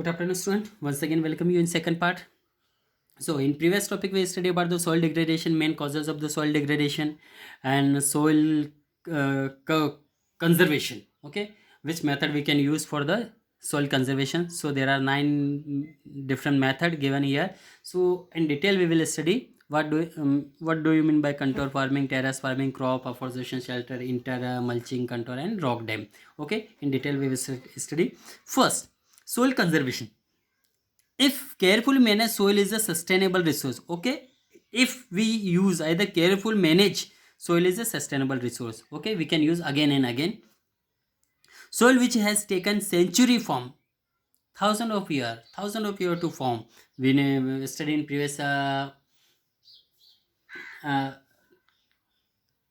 Good afternoon, student. Once again, welcome you in second part. So, in previous topic, we studied about the soil degradation, main causes of the soil degradation, and soil conservation. Okay, which method we can use for the soil conservation? So, there are 9 different method given here. So, in detail, we will study what do you mean by contour farming, terrace farming, crop afforestation, shelter, inter mulching, contour, and rock dam. Okay, in detail, we will study first. Soil conservation. If carefully managed, soil is a sustainable resource. Okay, if we use either careful manage, soil is a sustainable resource. Okay, we can use again and again. Soil which has taken century form, thousand of year to form. We studied in previous uh,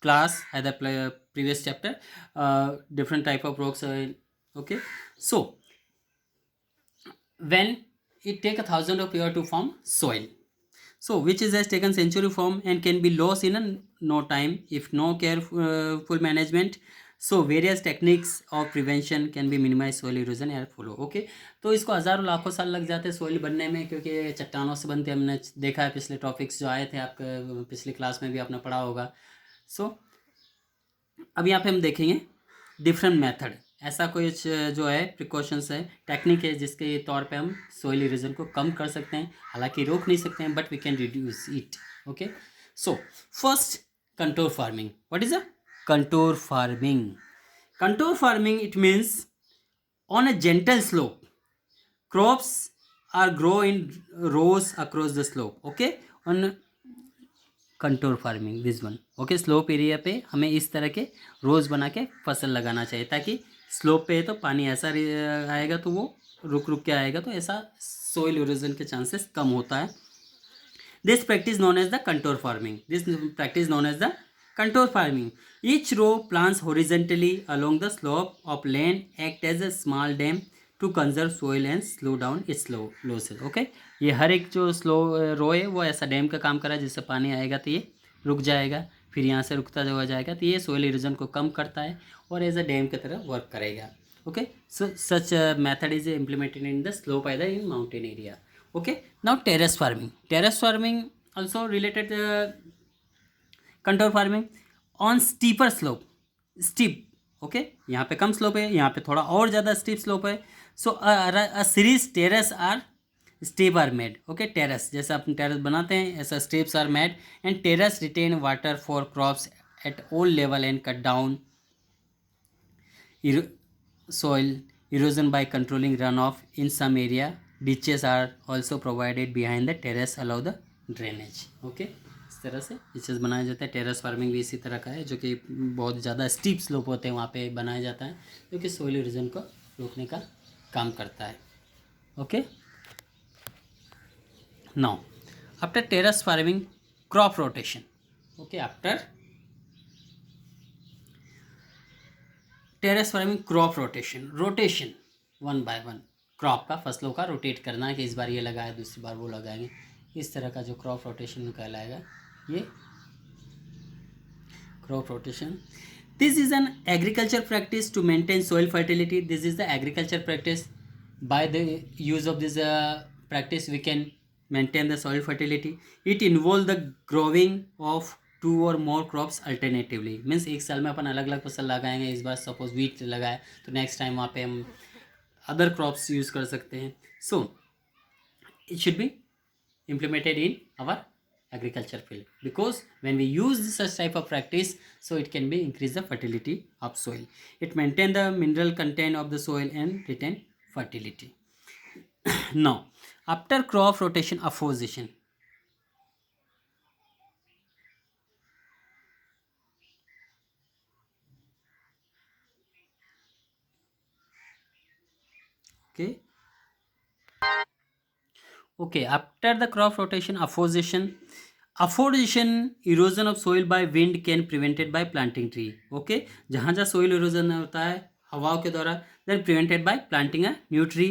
class, either previous chapter, different type of rock soil. Okay, so when it take 1,000 of year to form soil, so which is has taken century form and can be lost in no time if no careful management. So various techniques of prevention can be minimize soil erosion या follow. Okay, तो इसको हज़ारों लाखों साल लग जाते हैं soil बनने में, क्योंकि चट्टानों से बनते हैं। हमने देखा है पिछले टॉपिक्स जो आए थे आपके पिछली क्लास में भी आपने पढ़ा होगा। सो अब यहाँ पे हम देखेंगे डिफरेंट मेथड, ऐसा कुछ जो है प्रिकॉशंस है, टेक्निक है जिसके तौर पे हम सोइल इरोजन को कम कर सकते हैं। हालांकि रोक नहीं सकते हैं, but we can reduce it. Okay, so first, contour farming. What is a contour farming? Contour farming, it means on a gentle slope, crops are grow in rows across the slope. Okay, on contour farming this one. Okay, slope area पे हमें इस तरह के रोज बना के फसल लगाना चाहिए, ताकि स्लोप पे है तो पानी ऐसा आएगा तो वो रुक रुक के आएगा, तो ऐसा सोइल इरोजन के चांसेस कम होता है. This practice known as the contour farming. This practice known as the contour farming. Each row plants horizontally along the slope of land act as a small dam to conserve soil and slow down its losses. Okay, ये हर एक जो slow रो है वो ऐसा dam का काम कर रहा है, जिससे पानी आएगा तो ये रुक जाएगा, फिर यहाँ से रुकता जो हो जाएगा, तो ये सोइल इरोजन को कम करता है और एज अ डैम की तरह वर्क करेगा. Okay, so such method is implemented in the slope either in mountain area. Okay, now terrace farming. Terrace farming also related contour farming on steeper slope. Steep. Okay, यहाँ पे कम slope है, यहाँ पे थोड़ा और ज़्यादा स्टीप स्लोप है. So a series terrace or step are made. Okay, terrace जैसे अपन टेरेस बनाते हैं ऐसा steps are made, and terrace retain water for crops at all level and cut down soil erosion by controlling runoff. In some area, ditches are also provided behind the terrace allow the drainage. Okay, इस तरह से ditches बनाया जाता है. Terrace farming भी इसी तरह का है, जो कि बहुत ज़्यादा स्टीप स्लोप होते हैं वहाँ पे बनाया जाता है, जो कि सोइल इरोजन को रोकने का काम करता है. Okay, now after terrace farming, crop rotation. Okay, after terrace farming, crop rotation one by one, crop का, फसलों का रोटेट करना है कि इस बार ये लगाए दूसरी बार वो लगाएंगे. इस तरह का जो क्रॉप रोटेशन कहलाएगा ये crop rotation. This is an agriculture practice to maintain soil fertility. This is the agriculture practice. By the use of this practice we can maintain the soil fertility. It involve the growing of 2 or more crops alternatively. Means एक साल में अपन अलग अलग फसल लगाएंगे. इस बार suppose wheat लगाए तो नेक्स्ट टाइम वहाँ पे हम अदर क्रॉप्स यूज़ कर सकते हैं. So it should be implemented in our agriculture field, because when we use such type of practice, so it can be increase the fertility of soil. It maintain the mineral content of the soil and retain fertility. Now, after crop rotation, afforestation. Okay, after the crop rotation, afforestation, erosion of soil by wind can prevented by planting tree. Okay, जहाँ जहाँ soil erosion होता है हवाओं के द्वारा, then prevented by planting a new tree.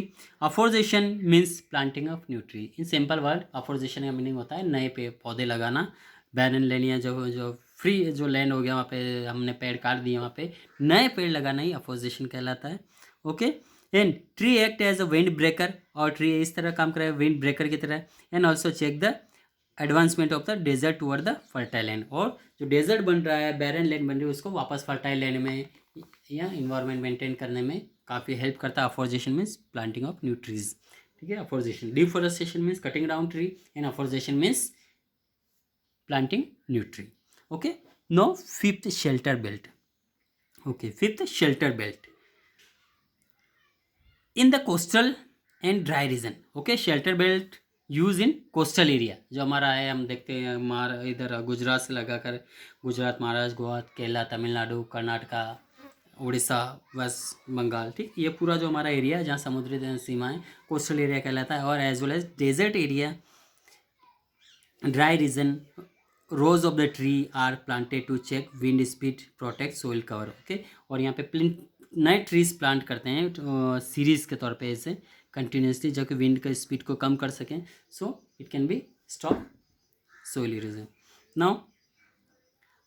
Afforestation means planting of new tree. In simple word, afforestation का meaning होता है नए पौधे लगाना. बैरन लैंड या जो फ्री जो लैंड हो गया वहाँ पे हमने पेड़ काट दिए, वहाँ पे नए पेड़ लगाना ही अफोर्जेशन कहलाता है. Okay, and tree act as a wind breaker, और ट्री इस तरह काम करे विंड ब्रेकर की तरह. And also check the advancement of the desert toward the fertile land, और जो डेजर्ट बन रहा है, बैरन लैंड बन रही है, उसको वापस फर्टाइल लैंड में या इन्वायरमेंट मेंटेन करने में काफ़ी हेल्प करता है. Afforestation means planting of new trees. ठीक है, afforestation. Deforestation means cutting down tree, and afforestation means planting new tree. Okay, no fifth shelter belt. Okay, fifth shelter belt in the coastal and dry region. Okay, shelter belt use in coastal area जो हमारा है, हम देखते हैं हमारा इधर गुजरात से लगाकर गुजरात, महाराष्ट्र, गोवा, केरला, तमिलनाडु, कर्नाटका, उड़ीसा, वेस्ट बंगाल. ठीक, ये पूरा जो हमारा एरिया है जहाँ समुद्री सीमा है, कोस्टल एरिया कहलाता है. और as well as desert area, dry region, rows of the tree are planted to check wind speed, protect soil cover. Okay, और यहाँ पे नए ट्रीज प्लांट करते हैं सीरीज के तौर पे ऐसे कंटिन्यूसली, जो कि विंड का स्पीड को कम कर सकें. So it can be stop soil erosion. Now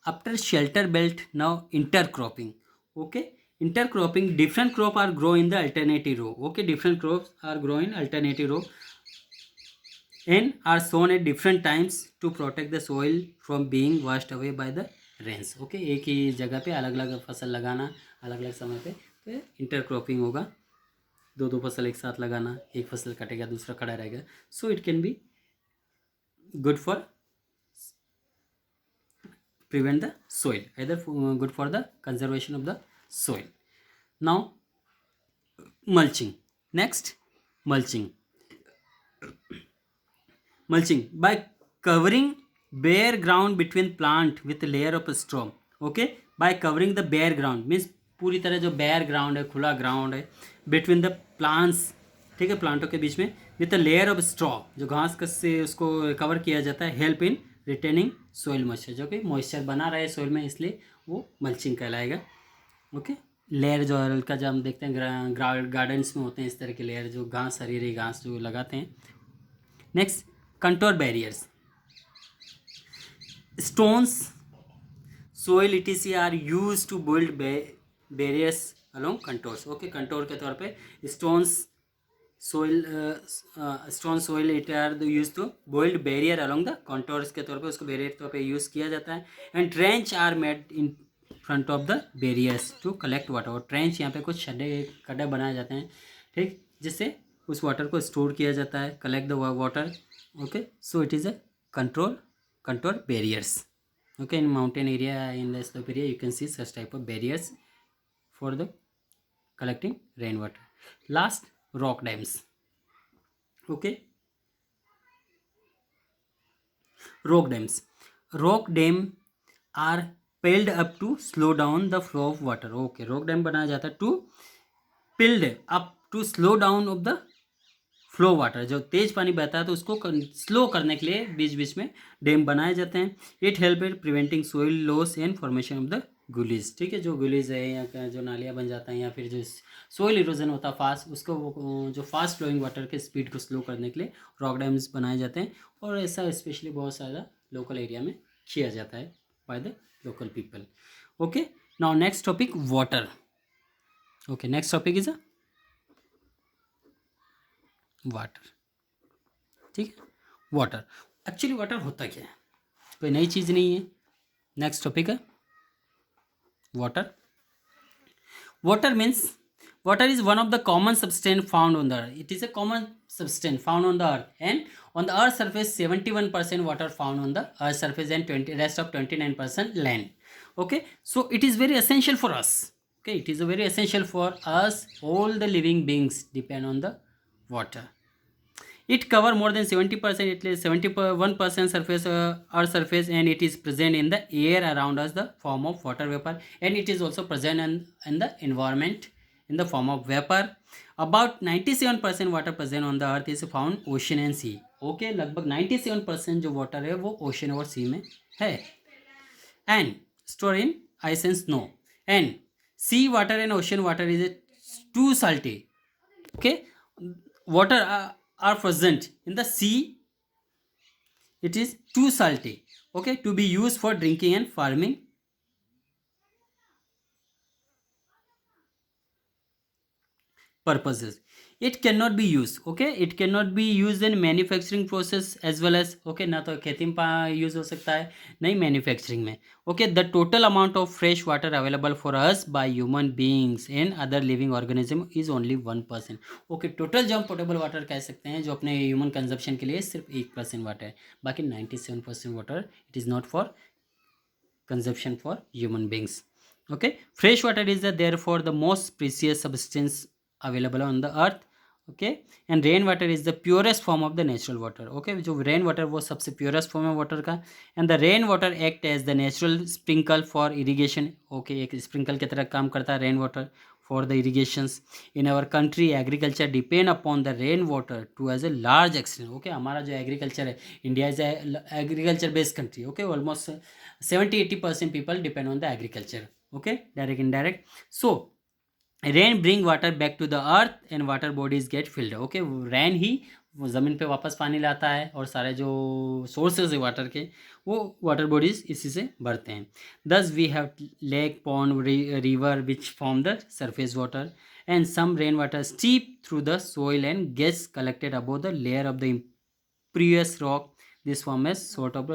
after shelter belt, now intercropping. Okay, intercropping, different crop are grow in the alternative row. Okay, different crops are grow in alternative row and are sown at different times to protect the soil from being washed away by the rains. Okay, एक ही जगह पे अलग अलग फसल लगाना अलग अलग समय पे, तो इंटरक्रॉपिंग होगा. दो दो फसल एक साथ लगाना, एक फसल कटेगा दूसरा खड़ा रहेगा. So it can be good for prevent the soil, either good for the conservation of the soil. Now mulching. Next, mulching. Mulching by covering bare ground between plant with a layer of straw. Okay, by covering the bare ground means पूरी तरह जो bare ground है, खुला ground है, between the plants. ठीक है, प्लांटों के बीच में with a layer of straw, जो घास कस से उसको कवर किया जाता है. Help in retaining soil moisture, जो कि मॉइस्चर बना रहा है सोइल में, इसलिए वो मल्चिंग कहलाएगा. ओके, लेयर जो हल्का जब हम देखते हैं गार्डन्स में होते हैं इस तरह के लेयर, जो घास हरी हरी घास जो लगाते हैं. Next, contour barriers. Stones, soil etc are use to build barriers along contours. Okay, contour के तौर पे stones, stone soil it are use to build barrier along the contours के तौर पे उसको बैरियर तौर पे यूज़ किया जाता है. And trench are made in front of the barriers to collect water. और ट्रेंच यहाँ पे कुछ खड्डे बनाए जाते हैं, ठीक, जिससे उस वाटर को स्टोर किया जाता है, collect the water. Okay, so it is a contour barriers. Okay, in mountain area, in the slope area, you can see such type of barriers for the collecting rainwater. Last, rock dams. Okay, rock dams. Rock dam are built up to slow down the flow of water. Okay, rock dam बनाया जाता है to build up to slow down of the flow water, जो तेज पानी बहता है तो उसको slow करने के लिए बीच बीच में डैम बनाए जाते हैं. It help in preventing soil loss and formation of the gullies. ठीक है, जो गुलीज है या जो नालियाँ बन जाता है या फिर जो सोइल इरोजन होता है फास्ट, उसको जो फास्ट फ्लोइंग वाटर के स्पीड को स्लो करने के लिए रॉक डैम्स बनाए जाते हैं. और ऐसा स्पेशली बहुत सारा लोकल एरिया में किया जाता है by the local people. Okay, now next topic, water. Okay, next topic is water. ठीक है, वाटर. एक्चुअली वाटर होता क्या है, कोई नई चीज़ नहीं है. नेक्स्ट टॉपिक है water. Water means water is one of the common substance found on the earth. It is a common substance found on the earth, and on the earth surface 71% water found on the earth surface and rest of 29% land. Okay, so it is very essential for us. Okay, it is a very essential for us. All the living beings depend on the water. It cover more than 70%, at least 71% surface, earth surface, and it is present in the air around us, the form of water vapor, and it is also present in the environment in the form of vapor. About 97% water present on the earth is found ocean and sea. Okay, लगभग 97% जो water है वो ocean और sea में है. And store in ice and snow. And sea water and ocean water is too salty. Okay, water are present in the sea. It is too salty. Okay, to be used for drinking and farming. purposes. It cannot be used, okay, it cannot be used in manufacturing process as well as, okay, ना तो खेती में use हो सकता है, नहीं manufacturing में. Okay, the total amount of fresh water available for us by human beings and other living organism is only 1%. okay, total जो हम पोटेबल वाटर कह सकते हैं जो अपने ह्यूमन कंजप्शन के लिए सिर्फ 1% वाटर है, बाकी 97% water it is not for consumption for human beings. Okay, fresh water is therefore the most precious substance available on the earth. Okay, and rain water is the purest form of the natural water. Okay, जो rain water वो सबसे purest form है water का, and the rain water act as the natural sprinkle for irrigation. Okay, एक sprinkle की तरह काम करता है rain water for the irrigations. In our country agriculture depend upon the rain water to as a large extent. Okay, हमारा जो agriculture है, India is a agriculture based country. Okay, almost 70-80% people depend on the agriculture. Okay, direct indirect. So rain bring water back to the earth and water bodies get filled. Okay, rain ही वो ज़मीन पे वापस पानी लाता है और सारे जो सोर्सेज है वाटर के वो वाटर बॉडीज इसी से भरते हैं. Thus we have lake pond river which form the surface water and some rain water steep through the soil and gets collected above the layer of the impervious rock. This form as sort of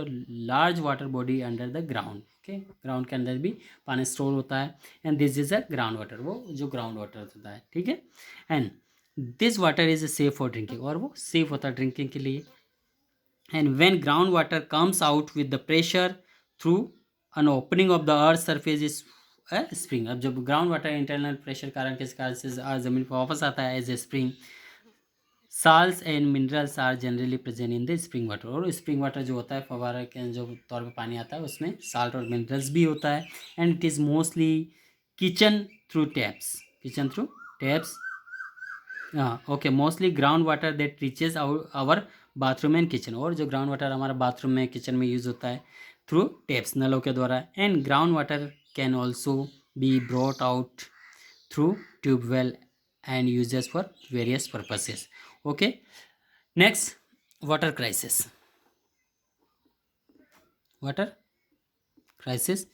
large water body under the ground. Okay, ground के अंदर भी पानी store होता है and this is a ground water, वो जो ground water होता है. ठीक है, and this water is safe for drinking, और वो सेफ होता है ड्रिंकिंग के लिए. And when ground water comes out with the pressure through an opening of the earth surface is spring. अब जब ग्राउंड वाटर इंटरनल प्रेशर कारण के कारण से ज़मीन पर वापस आता है as a spring. Salts and minerals are generally present in the spring water. और स्प्रिंग वाटर जो होता है फवारा के जो तौर पे पानी आता है उसमें साल्ट और मिनरल्स भी होता है. And it is mostly kitchen through taps. हाँ, okay, mostly ground water that reaches our bathroom and kitchen. और जो ग्राउंड वाटर हमारा बाथरूम में किचन में यूज़ होता है थ्रू टैप्स, नलों के द्वारा. And ground water can also be brought out through tubewell and uses for various purposes. Okay, next, water crisis. Water crisis,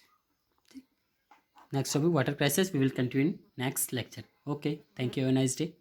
next topic, water crisis, we will continue in next lecture. Okay, thank you, have a nice day.